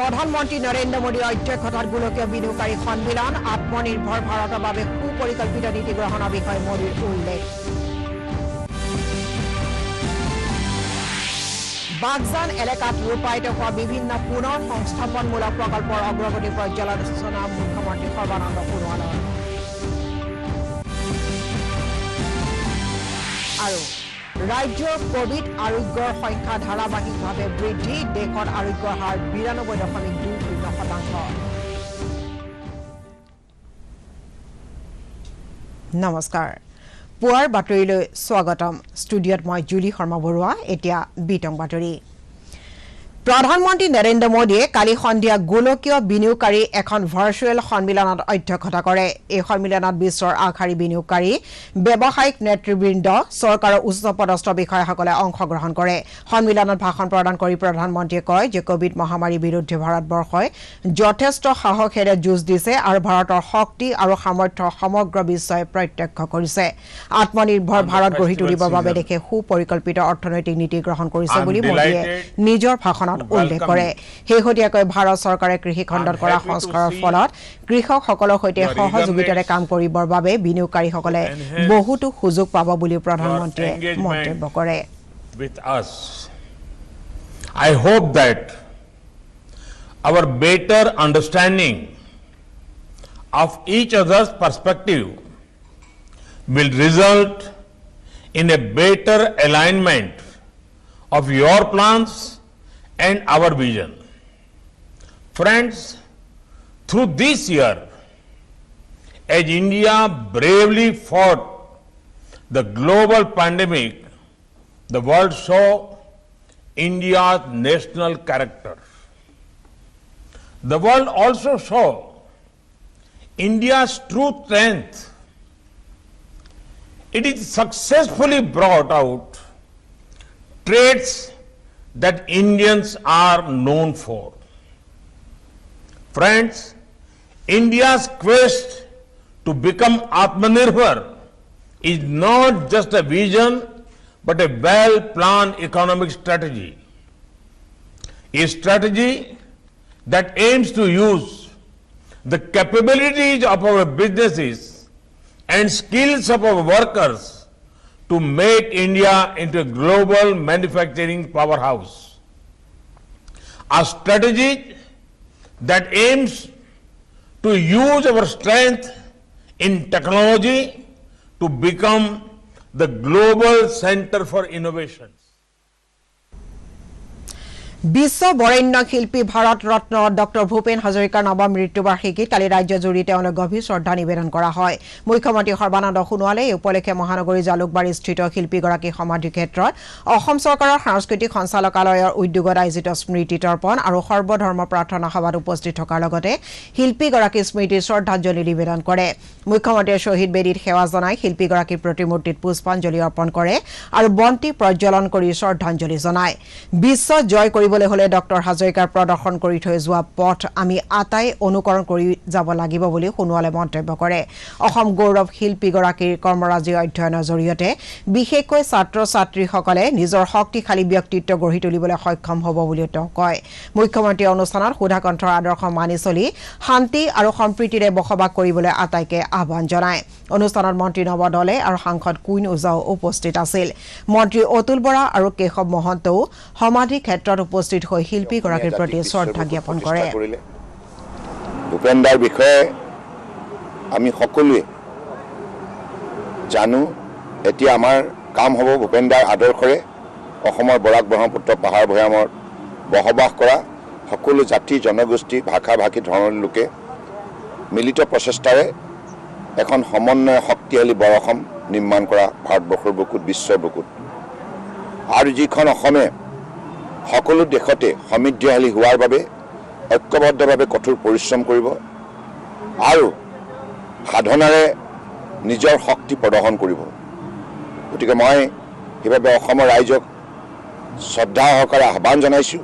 প্ৰধানমন্ত্ৰী নৰেন্দ্ৰ মোদীৰ অধ্যক্ষতাত গোলকীয় বিনিয়োগকাৰী সন্মিলন আত্মনিৰ্ভৰ ভাৰতৰ বাবে সুপৰিকল্পিত নীতি গ্ৰহণৰ বিষয়ে মোদীৰ উল্লেখ বাগজান এলেকাত ৰূপায়িত হোৱা বিভিন্ন পুনৰ সংস্থাপনমূলক প্ৰকল্পৰ অগ্ৰগতি পৰ্যালোচনা মুখ্যমন্ত্ৰী সৰ্বানন্দ সোণোৱালৰ আৰু ৰাজ্যৰ কোভিড আৰোগ্যৰ সংখ্যা ধাৰাবাহিকভাৱে বৃদ্ধি দেশত আৰোগ্যৰ হাৰ 92.20%। নমস্কাৰ পুৱাৰ বাতৰিলৈ স্বাগতম ষ্টুডিঅ'ত মই জুলি শৰ্মা বৰুৱা এতিয়া বিতং বাতৰি প্ৰধানমন্ত্ৰী নৰেন্দ্ৰ মোদীয়ে কালি সন্ধিয়া গোলকীয় বিনিয়োগকাৰী এখন ভাৰ্চুৱেল সন্মিলনত অধ্যক্ষতা কৰে এই সন্মিলনত বিশ্বৰ আগশাৰী বিনিয়োগকাৰী ব্যৱসায়িক নেতৃবৃন্দ চৰকাৰৰ উচ্চপদস্থ বিষয়াসকলে অংশগ্ৰহণ কৰে সন্মিলনত ভাষণ প্ৰদান কৰি প্ৰধানমন্ত্ৰীয়ে কয় যে কোভিড মহামাৰীৰ বিৰুদ্ধে ভাৰতবৰ্ষই যথেষ্ট সাহসেৰে যুঁজ দিছে আৰু ভাৰতৰ শক্তি আৰু সামৰ্থ্য সমগ্ৰ বিশ্বই প্ৰত্যক্ষ কৰিছে আত্মনিৰ্ভৰ ভাৰত গঢ়ি তুলিবৰ বাবে দেশে সুপৰিকল্পিত অৰ্থনৈতিক নীতি গ্ৰহণ কৰিছে বুলি মোদীয়ে নিজৰ ভাষণত উল্লেখ কৰে শেহতীয়াকৈ ভাৰত চৰকাৰে কৃষি খণ্ডত কৰা সংস্কাৰৰ ফলত কৃষকসকলৰ সৈতে সহযোগিতাৰে কাম কৰিবৰ বাবে বিনিয়োগকাৰীসকলে বহুতো সুযোগ পাব বুলি প্ৰধানমন্ত্ৰীয়ে মন্তব্য কৰে I hope that our better understanding of each other's perspective will result in a better alignment of your plans and our vision. Friends, through this year, as India bravely fought the global pandemic, the world saw India's national character. The world also saw India's true strength. It is successfully brought out traits that Indians are known for. Friends, India's quest to become Atmanirbhar is not just a vision but a well-planned economic strategy. A strategy that aims to use the capabilities of our businesses and skills of our workers to make India into a global manufacturing powerhouse. A strategy that aims to use our strength in technology to become the global center for innovations. বিশ্ব বৰেণ্য শিল্পী Bharat Ratna doctor Bhupen হাজৰিকাৰ নৱম মৃত্যুবাৰ্ষিকীত কালি ৰাজ্যজুৰি তেওঁলৈ গভীৰ শ্ৰদ্ধা নিবেদন কৰা হয় মুখ্যমন্ত্ৰী সৰ্বানন্দ সোণোৱালে এই উপলক্ষে মহানগৰী জালুকবাৰীস্থিত শিল্পীগৰাকীৰ সমাধি ক্ষেত্ৰত অসম চৰকাৰৰ সাংস্কৃতিক সঞ্চালকালয়ৰ উদ্যোগত আয়োজিত স্মৃতি তৰ্পণ আৰু সৰ্বধৰ্ম প্ৰাৰ্থনা সভাত উপস্থিত থকাৰ লগতে শিল্পীগৰাকীৰ স্মৃতিত শ্ৰদ্ধাঞ্জলি নিবেদন কৰে মুখ্যমন্ত্ৰীয়ে শ্বহীদ বেদীত সেৱা জনাই শিল্পীগৰাকীৰ প্ৰতিমূৰ্তিত পুষ্পাঞ্জলি অৰ্পণ কৰে আৰু বন্তি প্ৰজ্বলন কৰি শ্ৰদ্ধাঞ্জলি জনায় বিশ্ব জয় কৰিবলৈ হলে ডক্টৰ হাজৰিকাৰ প্ৰদৰ্শন কৰি থৈ যোৱা পথ আমি আটাই অনুকৰণ কৰি যাব লাগিব বুলি সোণোৱালে মন্তব্য কৰে অসম গৌৰৱ শিল্পীগৰাকীৰ কৰ্মৰাজি অধ্যয়নৰ জৰিয়তে বিশেষকৈ ছাত্ৰ ছাত্ৰীসকলে নিজৰ শক্তিশালী ব্যক্তিত্ব গঢ়ি তুলিবলৈ সক্ষম হ'ব বুলি তেওঁ কয় মুখ্যমন্ত্ৰী অনুষ্ঠানত সুধাকণ্ঠৰ আদৰ্শ মানি চলি শান্তি আৰু সম্প্ৰীতিৰে বসবাস কৰিবলৈ আটাইকে আহ্বান জনায় অনুষ্ঠানত মন্ত্ৰী নৱ দলে আৰু সাংসদ কুইন ওজাও উপস্থিত আছিল মন্ত্ৰী অতুল বৰা আৰু কেশৱ মহন্তও সমাধি ক্ষেত্ৰত উপস্থিত হৈ শিল্পীগৰাকীৰ প্ৰতি শ্ৰদ্ধা জ্ঞাপন কৰে ভূপেনদাৰ বিষয়ে আমি সকলোৱে জানো এতিয়া আমাৰ কাম হ'ব ভূপেনদাৰ আদৰ্শৰে অসমৰ বৰাক ব্ৰহ্মপুত্ৰ পাহাৰ ভৈয়ামত বসবাস কৰা সকলো জাতি জনগোষ্ঠী ভাষা ভাষী ধৰ্মৰ লোকে মিলিত প্ৰচেষ্টাৰে এখন সমন্বয় শক্তিশালী বৰ অসম নিৰ্মাণ কৰা ভাৰতবৰ্ষৰ বুকুত বিশ্বৰ বুকুত আৰু যিখন অসমে সকলো দেশতে সমৃদ্ধিশালী হোৱাৰ বাবে ঐক্যবদ্ধভাৱে কঠোৰ পৰিশ্ৰম কৰিব আৰু সাধনাৰে নিজৰ শক্তি প্ৰদৰ্শন কৰিব গতিকে মই সেইবাবে অসমৰ ৰাইজক শ্ৰদ্ধা সহকাৰে আহ্বান জনাইছোঁ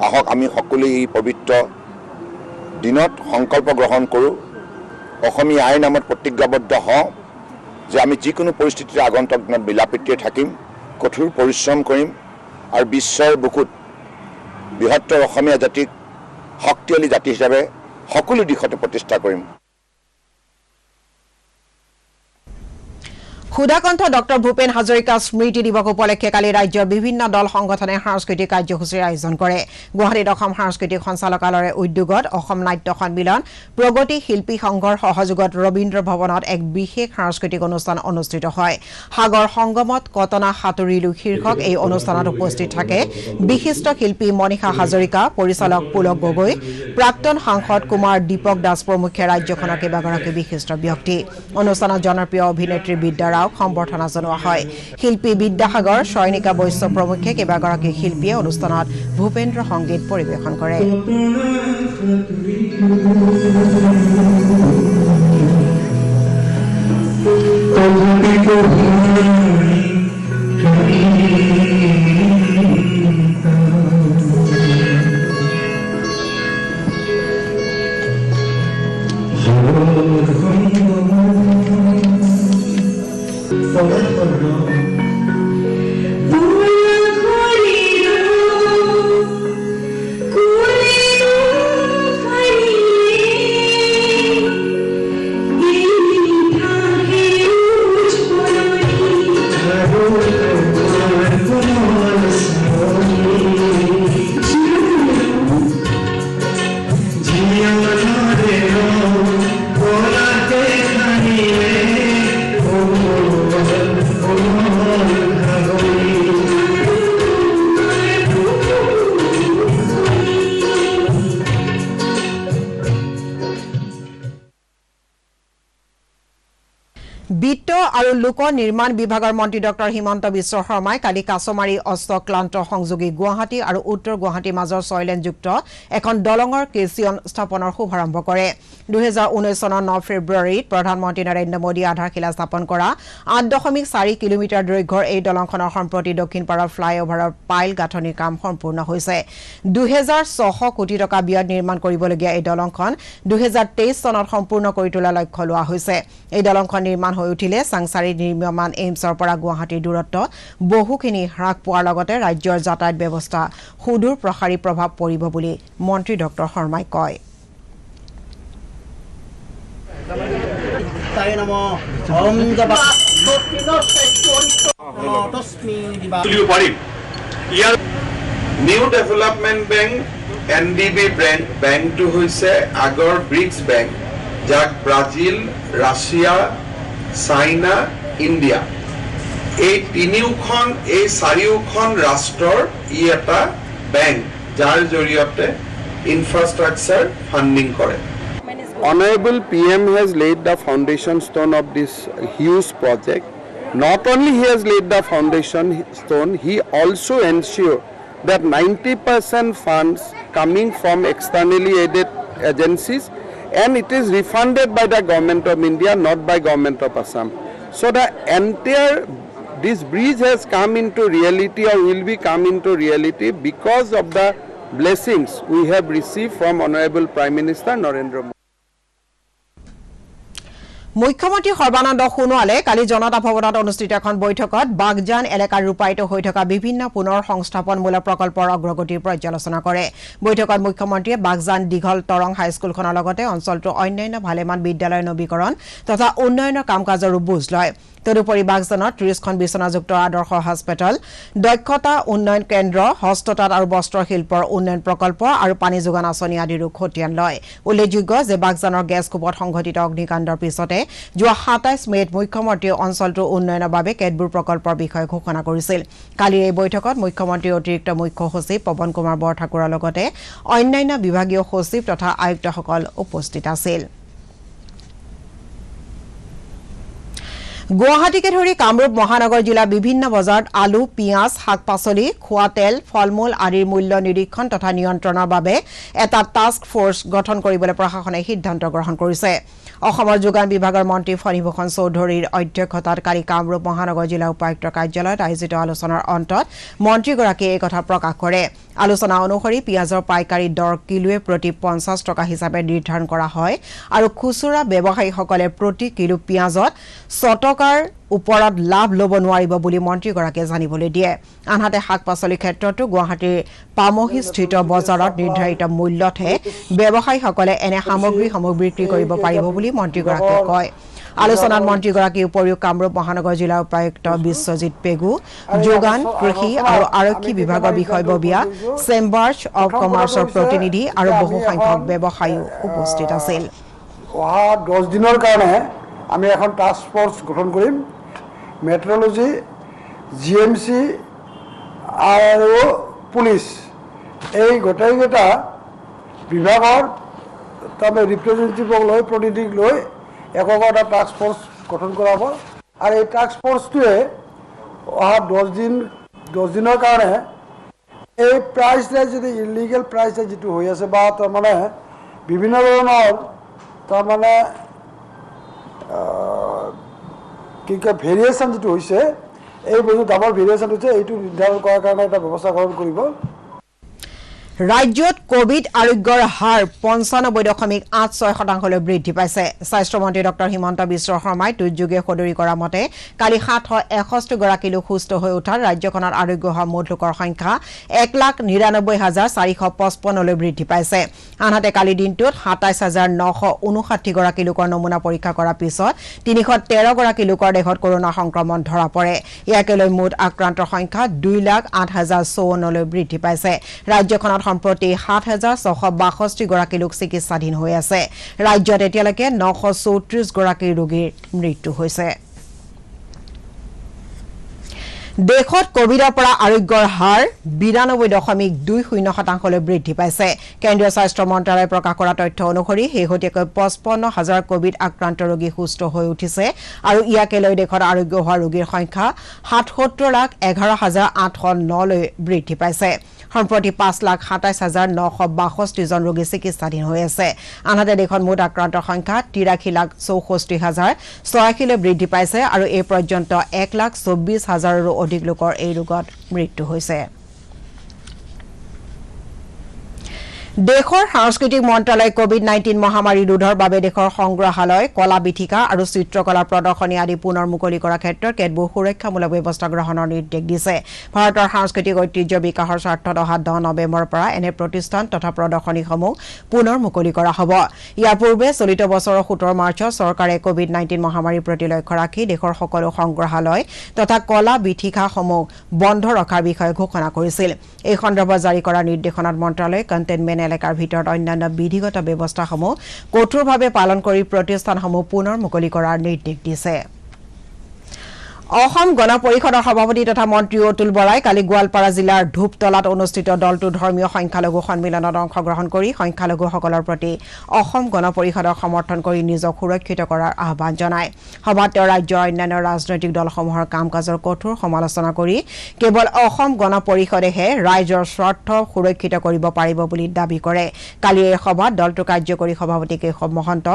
আহক আমি সকলোৱে এই পবিত্ৰ দিনত সংকল্প গ্ৰহণ কৰোঁ অসমীয়া আইন নামত প্ৰতিজ্ঞাবদ্ধ হওঁ যে আমি যিকোনো পৰিস্থিতিতে আগন্তুক দিনত মিলাপ্ৰীতিৰে থাকিম কঠোৰ পৰিশ্ৰম কৰিম আৰু বিশ্বৰ বুকুত বৃহত্তৰ অসমীয়া জাতিক শক্তিশালী জাতি হিচাপে সকলো দিশতে প্ৰতিষ্ঠা কৰিম। ক্ষুধাকণ্ঠ ডক্টৰ ভূপেন হাজৰিকা স্মৃতি দিৱস উপলক্ষে কালি ৰাজ্যৰ বিভিন্ন দল সংগঠনে সাংস্কৃতিক কাৰ্যসূচীৰ আয়োজন কৰে। গুৱাহাটীত অসম সাংস্কৃতিক সঞ্চালকালয়ৰ উদ্যোগত অসম নাট্য সন্মিলন প্ৰগতি শিল্পী সংঘৰ সহযোগত ৰবীন্দ্ৰ ভৱনত এক বিশেষ সাংস্কৃতিক অনুষ্ঠান অনুষ্ঠিত হয়। সাগৰ সংগমত কটনা সাঁতুৰিলো শীৰ্ষক এই অনুষ্ঠানত উপস্থিত থাকে বিশিষ্ট শিল্পী মনীষা হাজৰিকা, পৰিচালক পুলক গগৈ, প্ৰাক্তন সাংসদ কুমাৰ দীপক দাস প্ৰমুখ্যে ৰাজ্যখনৰ কেইবাগৰাকী বিশিষ্ট ব্যক্তি। অনুষ্ঠানত জনপ্ৰিয় অভিনেত্ৰী বিদ্যা সম্বৰ্ধনা জনোৱা হয়। শিল্পী বিদ্যাসাগৰ, চয়নিকা বৈশ্য প্ৰমুখ্যে কেইবাগৰাকী শিল্পীয়ে অনুষ্ঠানত ভূপেন্দ্ৰ সংগীত পৰিৱেশন কৰে। বিত্ত আৰু লোক নিৰ্মাণ বিভাগৰ মন্ত্ৰী ডক্টৰ হিমন্ত বিশ্ব শৰ্মাই কালি কাছমাৰী অষ্টক্লান্ত সংযোগী গুৱাহাটী আৰু উত্তৰ গুৱাহাটীৰ মাজৰ 6 লেনযুক্ত এখন দলঙৰ কেচিয়ন স্থাপনৰ শুভাৰম্ভ কৰে। 2019 চনৰ 9 ফেব্ৰুৱাৰীত প্ৰধানমন্ত্ৰী নৰেন্দ্ৰ মোদীয়ে আধাৰশিলা স্থাপন কৰা 8.4 কিলোমিটাৰ দৈৰ্ঘ্যৰ এই দলংখনৰ সম্প্ৰতি দক্ষিণ পাৰৰ ফ্লাইঅভাৰৰ পাইল গাঁথনিৰ কাম সম্পূৰ্ণ হৈছে। 2600 কোটি টকা ব্যয়ত নিৰ্মাণ কৰিবলগীয়া এই দলংখন 2023 চনত সম্পূৰ্ণ কৰি তোলাৰ লক্ষ্য লোৱা হৈছে। এই দলংখন নিৰ্মাণ হৈ উঠিলে চাংচাৰী নিৰ্মাণ এইমছৰ পৰা গুৱাহাটীৰ দূৰত্ব বহুখিনি হ্ৰাস পোৱাৰ লগতে ৰাজ্যৰ যাতায়াত ব্যৱস্থা সুদূৰ প্ৰসাৰী প্ৰভাৱ পৰিব বুলি মন্ত্ৰী ডক্টৰ শৰ্মাই কয়। নিউ ডেভেলপমেন্ট বেংক এনডিবি বেংকটো হৈছে আগৰ ব্ৰিক্স বেংক, যাক ব্ৰাজিল, ৰাছিয়া, চাইনা, ইণ্ডিয়া এই চাৰিওখন ৰাষ্ট্ৰৰ ই এটা বেংক যাৰ জৰিয়তে ইনফ্ৰাষ্ট্ৰাকচাৰ ফাণ্ডিং কৰে। Honorable PM has laid the foundation stone of this huge project. Not only he has laid the foundation stone, he also ensured that 90% funds coming from externally aided agencies, and it is refunded by the government of India, not by government of Assam. So the entire this bridge has come into reality, or will be come into reality, because of the blessings we have received from Honorable Prime Minister Narendra Modi. মুখ্যমন্ত্ৰী সৰ্বানন্দ সোণোৱালে কালি জনতা ভৱনত অনুষ্ঠিত এখন বৈঠকত বাগজান এলেকাৰ ৰূপায়িত হৈ থকা বিভিন্ন পুনৰ সংস্থাপনমূলক প্ৰকল্পৰ অগ্ৰগতিৰ পৰ্যালোচনা কৰে। বৈঠকত মুখ্যমন্ত্ৰীয়ে বাগজান দীঘল তৰং হাইস্কুলখনৰ লগতে অঞ্চলটোৰ অন্যান্য ভালেমান বিদ্যালয়ৰ নৱীকৰণ তথা উন্নয়নৰ কাম কাজৰো বুজ লয়। তদুপৰি বাগজানত 30খন বিচনাযুক্ত আদৰ্শ হস্পিটেল, দক্ষতা উন্নয়ন কেন্দ্ৰ, হস্ততাঁত আৰু বস্ত্ৰ শিল্পৰ উন্নয়ন প্ৰকল্প আৰু পানী যোগান আঁচনি আদিৰো খতিয়ান লয়। উল্লেখযোগ্য যে বাগজানৰ গেছ কোপত সংঘটিত অগ্নিকাণ্ডৰ পিছতে যোৱা 27 মেত মুখ্যমন্ত্ৰীয়ে অঞ্চলটোৰ উন্নয়নৰ বাবে কেতবোৰ প্ৰকল্পৰ বিষয়ে ঘোষণা কৰিছিল। কালিৰ এই বৈঠকত মুখ্যমন্ত্ৰীৰ অতিৰিক্ত মুখ্য সচিব পৱন কুমাৰ বৰঠাকুৰৰ লগতে অন্যান্য বিভাগীয় সচিব তথা আয়ুক্তসকল উপস্থিত আছিল। গুৱাহাটীকে ধৰি কামৰূপ মহানগৰ জিলাৰ বিভিন্ন বজাৰত আলু, পিঁয়াজ, শাক পাচলি, খোৱা তেল, ফল মূল আদিৰ মূল্য নিৰীক্ষণ তথা নিয়ন্ত্ৰণৰ বাবে এটা টাস্ক ফ'ৰ্চ গঠন কৰিবলৈ প্ৰশাসনে সিদ্ধান্ত গ্ৰহণ কৰিছে। অসমৰ যোগান বিভাগৰ মন্ত্ৰী ফণীভূষণ চৌধুৰীৰ অধ্যক্ষতাত কালি কামৰূপ মহানগৰ জিলা উপায়ুক্তৰ কাৰ্যালয়ত আয়োজিত আলোচনাৰ অন্তত মন্ত্ৰীগৰাকীয়ে এই কথা প্ৰকাশ কৰে। আলোচনা অনুসৰি পিঁয়াজৰ পাইকাৰী দৰ কিলোৱে প্ৰতি 50 টকা হিচাপে নিৰ্ধাৰণ কৰা হয় আৰু খুচুৰা ব্যৱসায়ীসকলে প্ৰতি কিলো পিঁয়াজত 6 টকা টকাৰ ওপৰত লাভ ল'ব নোৱাৰিব বুলি মন্ত্ৰীগৰাকীয়ে জানিবলৈ দিয়ে আনহাতে শাক-পাচলি ক্ষেত্ৰতো গুৱাহাটীৰ পামহিস্থিত বজাৰত নিৰ্ধাৰিত মূল্যতহে ব্যৱসায়ীসকলে এনে সামগ্ৰীসমূহ বিক্ৰী কৰিব পাৰিব বুলি মন্ত্ৰীগৰাকীয়ে কয় আলোচনাত মন্ত্ৰীগৰাকীৰ উপৰিও কামৰূপ মহানগৰ জিলাৰ উপায়ুক্ত বিশ্বজিৎ পেগু যোগান কৃষি আৰু আৰক্ষী বিভাগৰ বিষয়ববীয়া চেম্বাৰ্ছ অৱ কমাৰ্চৰ প্ৰতিনিধি আৰু বহু সংখ্যক ব্যৱসায়ীও উপস্থিত আছিল অহা 10 দিনৰ কাৰণে আমি এখন টাস্ক ফোৰ্স গঠন কৰিম মেট্ৰলজি জিএমসি আৰু পুলিশ এই গোটেইকেইটা বিভাগৰ তবে ৰিপ্ৰেজেন্টেটিভক লৈ প্ৰতিনিধিক লৈ এককটা টাস্ক ফোৰ্স গঠন কৰা হ'ব আৰু এই টাস্ক ফোৰ্সটোৱে অহা 10 দিনৰ কাৰণে এই প্ৰাইস যদি ইলিগেল প্ৰাইস যেটো হৈ আছে বা মানে বিভিন্ন ধৰণৰ মানে কি কয় ভেৰিয়েশন যেটো হৈছে এই বস্তু দামৰ ভেৰিয়েশন হৈছে এইটো নিৰ্ধাৰণ কৰাৰ কাৰণে এটা ব্যৱস্থা গ্ৰহণ কৰিব ৰাজ্যত কোভিড আৰোগ্যৰ হাৰ 95.86% বৃদ্ধি পাইছে স্বাস্থ্যমন্ত্ৰী ডক্টৰ হিমন্ত বিশ্ব শৰ্মাই টুইটযোগে সদৰি কৰা মতে কালি 761 গৰাকী লোক সুস্থ হৈ উঠাৰ ৰাজ্যখনৰ আৰোগ্য হোৱা মুঠ লোকৰ সংখ্যা 1,99,455 লৈ বৃদ্ধি পাইছে আনহাতে কালি দিনটোত 27,959 গৰাকী লোকৰ নমুনা পৰীক্ষা কৰাৰ পিছত 313 গৰাকী লোকৰ দেহত কৰোনা সংক্ৰমণ ধৰা পৰে ইয়াকে লৈ মুঠ আক্ৰান্তৰ সংখ্যা 2,08,054 লৈ বৃদ্ধি পাইছে ৰাজ্যখনত সম্প্ৰতি 7,662 গৰাকী লোক চিকিৎসাধীন হৈ আছে ৰাজ্যত এতিয়ালৈকে 934 গৰাকী ৰোগীৰ মৃত্যু হৈছে দেশত কোভিডৰ পৰা আৰোগ্যৰ হাৰ 92.20% লৈ বৃদ্ধি পাইছে কেন্দ্ৰীয় স্বাস্থ্য মন্ত্ৰালয়ে প্ৰকাশ কৰা তথ্য অনুসৰি শেহতীয়াকৈ 55,000 কোভিড আক্ৰান্ত ৰোগী সুস্থ হৈ উঠিছে আৰু ইয়াকে লৈ দেশত আৰোগ্য হোৱা ৰোগীৰ সংখ্যা 77,11,809 লৈ বৃদ্ধি পাইছে সম্প্ৰতি 5,27,962 জন ৰোগী চিকিৎসাধীন হৈ আছে আনহাতে দেশত মুঠ আক্ৰান্তৰ সংখ্যা 83,64,086 লৈ বৃদ্ধি পাইছে আৰু এই পৰ্যন্ত 1,24,000 অধিক লোকৰ এই ৰোগত মৃত্যু হৈছে দেশৰ সাংস্কৃতিক মন্ত্ৰালয়ে কোভিড-19 মহামাৰী ৰোধৰ বাবে দেশৰ সংগ্ৰহালয় কলা বিথিকা আৰু চিত্ৰকলা প্ৰদৰ্শনী আদি পুনৰ মুকলি কৰাৰ ক্ষেত্ৰত কেতবোৰ সুৰক্ষামূলক ব্যৱস্থা গ্ৰহণৰ নিৰ্দেশ দিছে ভাৰতৰ সাংস্কৃতিক ঐতিহ্য বিকাশৰ স্বাৰ্থত অহা 10 নৱেম্বৰৰ পৰা এনে প্ৰতিষ্ঠান তথা প্ৰদৰ্শনীসমূহ পুনৰ মুকলি কৰা হ'ব ইয়াৰ পূৰ্বে চলিত বছৰৰ 17 মাৰ্চত চৰকাৰে কোভিড-19 মহামাৰীৰ প্ৰতি লক্ষ্য ৰাখি দেশৰ সকলো সংগ্ৰহালয় তথা কলা বিথিকাসমূহ বন্ধ ৰখাৰ বিষয়ে ঘোষণা কৰিছিল এই সন্দৰ্ভত জাৰি কৰা নিৰ্দেশনাত মন্ত্ৰালয়ে কণ্টেইনমেণ্ট এলেকাৰ ভিতৰত অন্যান্য বিধিগত ব্যৱস্থাসমূহ কঠোৰভাৱে পালন কৰি প্ৰতিষ্ঠানসমূহ পুনৰ মুকলি কৰাৰ নিৰ্দেশ দিছে অসম গণ পৰিষদৰ সভাপতি তথা মন্ত্ৰী অতুল বৰাই কালি গোৱালপাৰা জিলাৰ ধূপতলাত অনুষ্ঠিত দলটো ধৰ্মীয় সংখ্যালঘু সন্মিলনত অংশগ্ৰহণ কৰি সংখ্যালঘুসকলৰ প্ৰতি অসম গণ পৰিষদক সমৰ্থন কৰি নিজক সুৰক্ষিত কৰাৰ আহ্বান জনায় সভাত তেওঁ ৰাজ্যৰ অন্যান্য ৰাজনৈতিক দলসমূহৰ কাম-কাজৰ কঠোৰ সমালোচনা কৰি কেৱল অসম গণ পৰিষদেহে ৰাইজৰ স্বাৰ্থ সুৰক্ষিত কৰিব পাৰিব বুলি দাবী কৰে কালি এই সভাত দলটোৰ কাৰ্যকৰী সভাপতি কেশৱ মহন্ত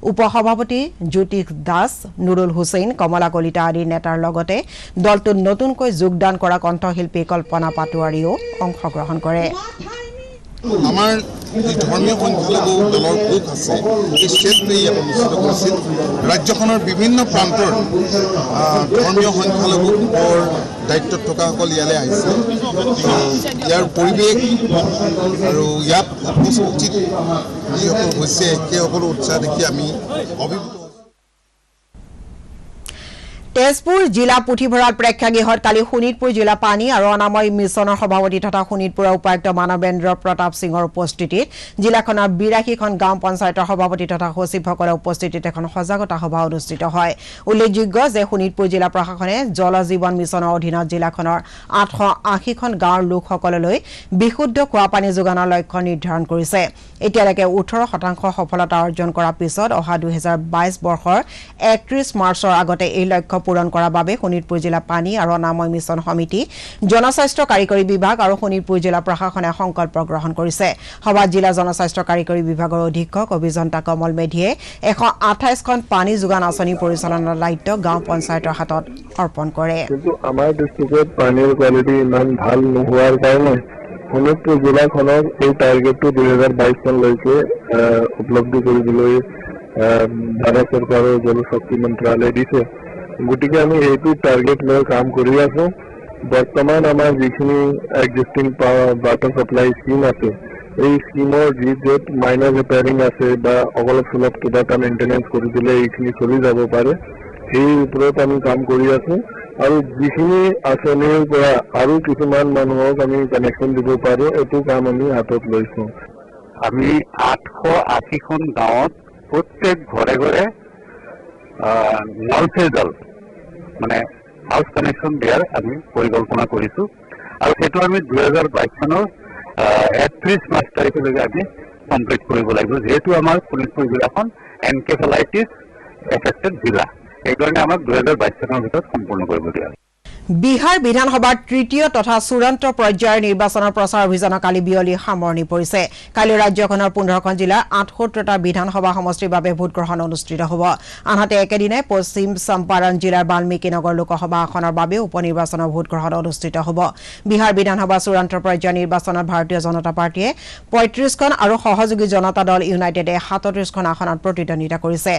উপসভাপতি জ্যোতিষ দাস নুৰুল হুছেইন কমলা কলিতা আদি নেতাৰ লগতে দলটোত নতুনকৈ যোগদান কৰা কণ্ঠশিল্পী কল্পনা পাটোৱাৰীও অংশগ্ৰহণ কৰে আমাৰ ধৰ্মীয় সংখ্যালঘু দলৰ গোট আছে এই ষ্টেজটো ইয়াত অনুষ্ঠিত কৰিছিল ৰাজ্যখনৰ বিভিন্ন প্ৰান্তৰ ধৰ্মীয় সংখ্যালঘুৰ দায়িত্বত থকাসকল ইয়ালৈ আহিছে ইয়াৰ পৰিৱেশ আৰু ইয়াত উপস্থিত যিসকল হৈছে সেইসকলৰ উৎসাহ দেখি আমি অভিভূত তেজপুৰ জিলা পুথিভঁৰাল প্ৰেক্ষাগৃহত কালি শোণিতপুৰ জিলা পানী আৰু অনাময় মিছনৰ সভাপতি তথা শোণিতপুৰৰ উপায়ুক্ত মানৱেন্দ্ৰ প্ৰতাপ সিঙৰ উপস্থিতিত জিলাখনৰ 82খন গাঁও পঞ্চায়তৰ সভাপতি তথা সচিবসকলৰ উপস্থিতিত এখন সজাগতা সভা অনুষ্ঠিত হয় উল্লেখযোগ্য যে শোণিতপুৰ জিলা প্ৰশাসনে জল জীৱন মিছনৰ অধীনত জিলাখনৰ 880খন গাঁৱৰ লোকসকললৈ বিশুদ্ধ খোৱা পানী যোগানৰ লক্ষ্য নিৰ্ধাৰণ কৰিছে এতিয়ালৈকে 18% সফলতা অৰ্জন কৰাৰ পিছত অহা 2022 বৰ্ষৰ 31 মাৰ্চৰ আগতে এই লক্ষ্য পূৰণ কৰাৰ বাবে শোণিতপুৰ জিলা পানী আৰু অনাময় মিছন সমিতি জনস্বাস্থ্য কাৰিকৰী বিভাগ আৰু শোণিতপুৰ জিলা প্ৰশাসনে সংকল্প গ্ৰহণ কৰিছে সভাত জিলা জনস্বাস্থ্য কাৰিকৰী বিভাগৰ অধীক্ষক অভিযন্তা কমল মেধিয়ে 128খন পানী যোগান আঁচনি পৰিচালনাৰ দায়িত্ব গাঁও পঞ্চায়তৰ হাতত অৰ্পণ কৰে কিন্তু আমাৰ ডিষ্ট্ৰিক্টত পানীৰ কোৱালিটি ইমান ভাল নোহোৱাৰ কাৰণে শোণিতপুৰ জিলাখনক এই টাৰ্গেটটো 2022 চনলৈকে উপলব্ধি কৰিবলৈ ভাৰত চৰকাৰৰ জল শক্তি মন্ত্ৰালয়ে দিছে গতিকে আমি এইটো টাৰ্গেট লৈ কাম কৰি আছো বৰ্তমান আমাৰ যিখিনি এক্সিষ্টিং ৱাটাৰ ছাপ্লাই স্কিম আছে এই স্কিমৰ য'ত মাইনাৰ ৰিপেয়াৰিং আছে বা অলপ চলপ কিবা এটা মেইনটেনেন্স কৰি দিলে এইখিনি চলি যাব পাৰে সেই ওপৰত আমি কাম কৰি আছো আৰু যিখিনি আঁচনিৰ পৰা আৰু কিছুমান মানুহক আমি কানেকশ্যন দিব পাৰো এইটো কাম আমি হাতত লৈছো আমি 880খন গাঁৱত প্ৰত্যেক ঘৰে ঘৰে নলফেজল মানে হাউচ কানেকশ্যন দিয়াৰ আমি পৰিকল্পনা কৰিছো আৰু সেইটো আমি 2022 চনৰ 31 মাৰ্চ তাৰিখলৈকে আমি কমপ্লিট কৰিব লাগিব যেহেতু আমাৰ শোণিতপুৰ জিলাখন এনকেফেলাইটিছ এফেক্টেড জিলা এইকাৰণে আমাক 2022 চনৰ ভিতৰত সম্পূৰ্ণ কৰিব দিয়া বিহাৰ বিধানসভাৰ তৃতীয় তথা চূড়ান্ত পৰ্যায়ৰ নিৰ্বাচনৰ প্ৰচাৰ অভিযানৰ কালি বিয়লি সামৰণি পৰিছে কালি ৰাজ্যখনৰ 15খন জিলাৰ 78টা বিধানসভা সমষ্টিৰ বাবে ভোটগ্ৰহণ অনুষ্ঠিত হ'ব আনহাতে একেদিনাই পশ্চিম চম্পাৰণ জিলাৰ বাল্মীকি নগৰ লোকসভা আসনৰ বাবে উপনিৰ্বাচনৰ ভোটগ্ৰহণ অনুষ্ঠিত হ'ব বিহাৰ বিধানসভা চূড়ান্ত পৰ্যায়ৰ নিৰ্বাচনত ভাৰতীয় জনতা পাৰ্টিয়ে 35খন আৰু সহযোগী জনতা দল ইউনাইটেডে 37খন আসনত প্ৰতিদ্বন্দ্বিতা কৰিছে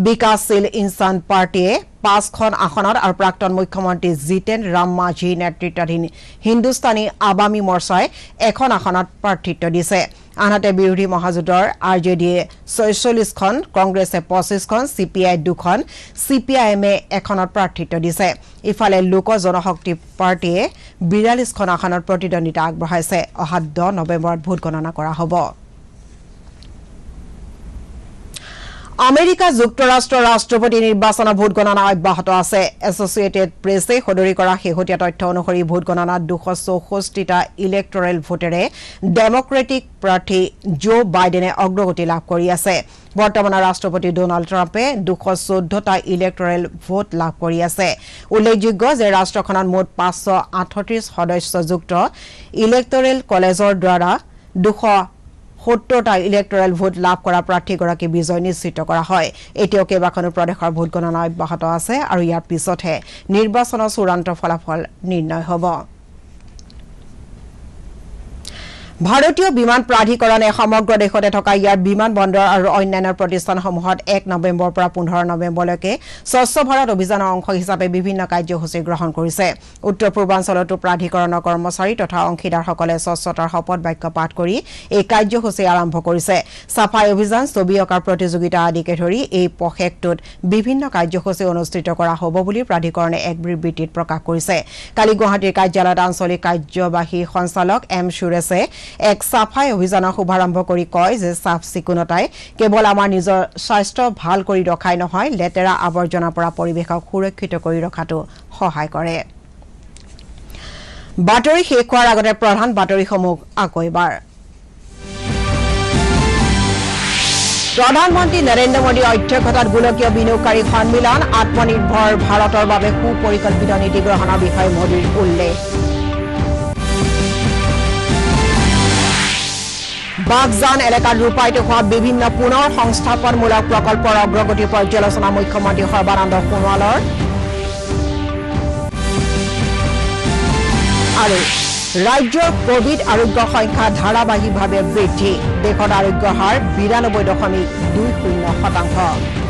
বিকাশশীল ইনসান পাৰ্টিয়ে 5খন আসনত আৰু প্ৰাক্তন মুখ্যমন্ত্ৰী জিতেন ৰাম মাঝি নেতৃত্বাধীন হিন্দুস্তানী আৱামী মৰ্চাই এখন আসনত প্ৰাৰ্থিত্ব দিছে আনহাতে বিৰোধী মহাজোঁটৰ আৰজেডিয়ে 46খন কংগ্ৰেছে 25খন চিপিআই 2খন চিপিআইএমে এখনত প্ৰাৰ্থিত্ব দিছে ইফালে লোক জনশক্তি পাৰ্টিয়ে 42খন আসনত প্ৰতিদ্বন্দ্বিতা আগবঢ়াইছে অহা 10 নৱেম্বৰত ভোট গণনা কৰা হ'ব আমেৰিকা যুক্তৰাষ্ট্ৰৰ ৰাষ্ট্ৰপতি নিৰ্বাচনৰ ভোট গণনা অব্যাহত আছে এছ'চিয়েটেড প্ৰেছে সদৰি কৰা শেহতীয়া তথ্য অনুসৰি ভোট গণনাত 264টা ইলেক্টৰেল ভোটেৰে ডেমক্ৰেটিক প্ৰাৰ্থী জো বাইডেনে অগ্ৰগতি লাভ কৰি আছে বৰ্তমানৰ ৰাষ্ট্ৰপতি ডোনাল্ড ট্ৰাম্পে 214টা ইলেক্টৰেল ভোট লাভ কৰি আছে উল্লেখযোগ্য যে ৰাষ্ট্ৰখনত মুঠ 538 সদস্যযুক্ত ইলেক্টৰেল কলেজৰ দ্বাৰা 270টা ইলেক্টৰেল ভোট লাভ কৰা প্ৰাৰ্থীগৰাকী বিজয় নিশ্চিত কৰা হয় এতিয়াও কেইবাখনো প্ৰদেশৰ ভোট গণনা অব্যাহত আছে আৰু ইয়াৰ পিছতহে নিৰ্বাচনৰ চূড়ান্ত ফলাফল নিৰ্ণয় হ'ব ভাৰতীয় বিমান প্ৰাধিকৰণে সমগ্ৰ দেশতে থকা ইয়াৰ বিমান বন্দৰ আৰু অন্যান্য প্ৰতিষ্ঠানসমূহত 1 নৱেম্বৰৰ পৰা 15 নৱেম্বৰলৈকে স্বচ্ছ ভাৰত অভিযানৰ অংশ হিচাপে বিভিন্ন কাৰ্যসূচী গ্ৰহণ কৰিছে উত্তৰ পূৰ্বাঞ্চলতো প্ৰাধিকৰণৰ কৰ্মচাৰী তথা অংশীদাৰসকলে স্বচ্ছতাৰ শপত বাক্য পাঠ কৰি এই কাৰ্যসূচী আৰম্ভ কৰিছে সাফাই অভিযান ছবি অঁকাৰ প্ৰতিযোগিতা আদিকে ধৰি এই পষেকটোত বিভিন্ন কাৰ্যসূচী অনুষ্ঠিত কৰা হ'ব বুলি প্ৰাধিকৰণে এক বিবৃতিত প্ৰকাশ কৰিছে কালি গুৱাহাটীৰ কাৰ্যালয়ত আঞ্চলিক কাৰ্যবাহী সঞ্চালক এম সুৰেশে এক সাফাই অভিযানৰ শুভাৰম্ভ কৰি কয় যে সাফ চিকুণতাই কেৱল আমাৰ নিজৰ স্বাস্থ্য ভাল কৰি ৰখাই নহয় লেতেৰা আৱৰ্জনাৰ পৰা পৰিৱেশক সুৰক্ষিত কৰি ৰখাটো সহায় কৰে বাতৰি শেষ হোৱাৰ আগতে প্ৰধান বাতৰিসমূহ আকৌ এবাৰ প্ৰধানমন্ত্ৰী নৰেন্দ্ৰ মোদীৰ অধ্যক্ষতাত গোলকীয় বিনিয়োগকাৰী সন্মিলন আত্মনিৰ্ভৰ ভাৰতৰ বাবে সুপৰিকল্পিত নীতি গ্ৰহণৰ বিষয়ে মোদীৰ উল্লেখ বাগজান এলেকাত ৰূপায়িত হোৱা বিভিন্ন পুনৰ সংস্থাপনমূলক প্ৰকল্পৰ অগ্ৰগতি পৰ্যালোচনা মুখ্যমন্ত্ৰী সৰ্বানন্দ সোণোৱালৰ আৰু ৰাজ্যৰ কোভিড আৰোগ্য সংখ্যা ধাৰাবাহিকভাৱে বৃদ্ধি দেশত আৰোগ্য হাৰ 92.20%।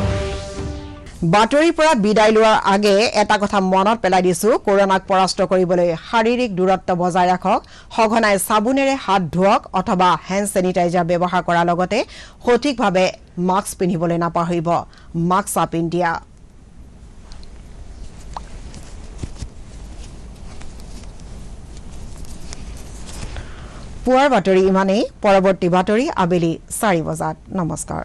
বাতৰিৰ পৰা বিদায় লোৱাৰ আগে এটা কথা মনত পেলাই দিছো কৰোনাক পৰাস্ত কৰিবলৈ শাৰীৰিক দূৰত্ব বজাই ৰাখক সঘনাই সাবুনেৰে হাত ধুওক অথবা হেণ্ড স্যানিটাইজাৰ ব্যৱহাৰ কৰাৰ লগতে সঠিকভাৱে মাস্ক পিন্ধিবলৈ নাপাহৰিব মাস্ক আপ ইণ্ডিয়া পুৱাৰ বাতৰি ইমানেই পৰৱৰ্তী বাতৰি আবেলি 4 বজাত নমস্কাৰ